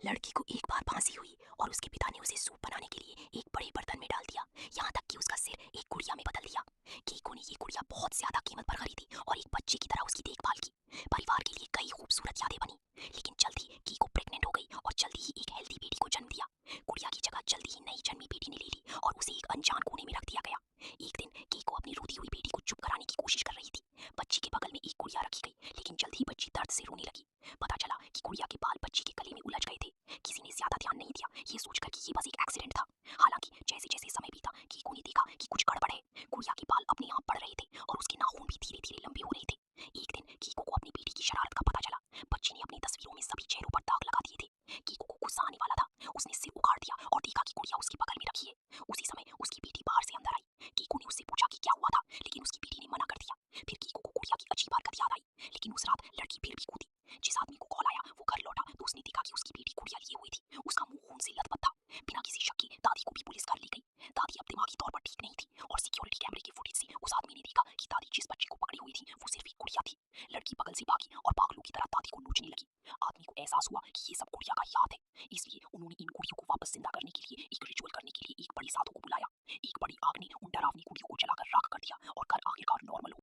लड़की को एक बार फांसी हुई और उसके पिता ने उसे सूप बनाने के लिए एक बड़े बर्तन में डाल दिया। यहाँ तक कि उसका सिर एक गुड़िया में बदल दिया। कीको ने ये गुड़िया बहुत ज्यादा कीमत पर खरीदी और एक बच्चे की तरह उसकी देखभाल की। परिवार के लिए कई खूबसूरत यादें बनी। लेकिन जल्दी ही कीको प्रेग्नेंट हो गई और जल्दी ही एक हेल्दी बेटी को जन्म दिया। गुड़िया की जगह जल्दी ही नई जन्मी बेटी ने ले ली और उसे एक अनजान कोने में रख दिया गया। एक दिन कीको अपनी रोती हुई बेटी को चुप कराने की कोशिश कर रही थी। बच्ची के बगल में एक गुड़िया रखी गई, लेकिन जल्द ही बच्ची दर्द से रोने लगी। पता चला कि गुड़िया के बाल बच्ची के गले में उलझ गए थे। किसी ने ज्यादा ध्यान नहीं दिया, ये सोचकर कि ये बस एक एक्सीडेंट था। हालांकि जैसे जैसे समय बीता, कीको ने देखा कि कुछ गड़बड़ है। गुड़िया के बाल अपने आप बढ़ रहे थे और उसके नाखून भी धीरे धीरे लंबे हो रहे थे। एक दिन कीको को अपनी बेटी की शरारत का पता चला। बच्ची ने अपनी तस्वीरों में सभी चेहरों पर दाग लगा दिए थे। कीको को गुस्सा आने वाला था। उसने सिर उखाड़ दिया और देखा कि गुड़िया उसके बगल में रखी है। उसी समय उसकी बेटी बाहर से अंदर आई। कीको ने उससे पूछा कि क्या हुआ था, लेकिन उसकी बेटी ने मना कर दिया। फिर कीको को गुड़िया की अजीब हरकत याद आई, लेकिन उस रात लड़की फिर भी कूदी। जिस आदमी को कॉल आया वो घर लौटा तो उसने देखा कि उसकी बेटी गुड़िया लिए हुई थी। उसका मुंह खून से लथपथ था। बिना किसी शक के दादी को भी पुलिस घर ले गई। दादी अब दिमागी तौर पर ठीक नहीं थी और सिक्योरिटी कैमरे के फुटेज से उस आदमी ने देखा कि दादी जिस बच्चे को पकड़ी हुई थी वो सिर्फ एक गुड़िया थी। लड़की बगल से भागी और पागलों की तरह दादी को नोचने लगी। आदमी को एहसास हुआ कि ये सब गुड़िया का ही हाथ है, इसलिए उन्होंने इन गुड़ियों को वापस जिंदा करने के लिए एक रिचुअल करने के लिए एक बड़ी साधु को बुलाया। एक बड़ी आग ने उन डरावनी गुड़ियों को जलाकर राख कर दिया और घर आखिरकार नॉर्मल हो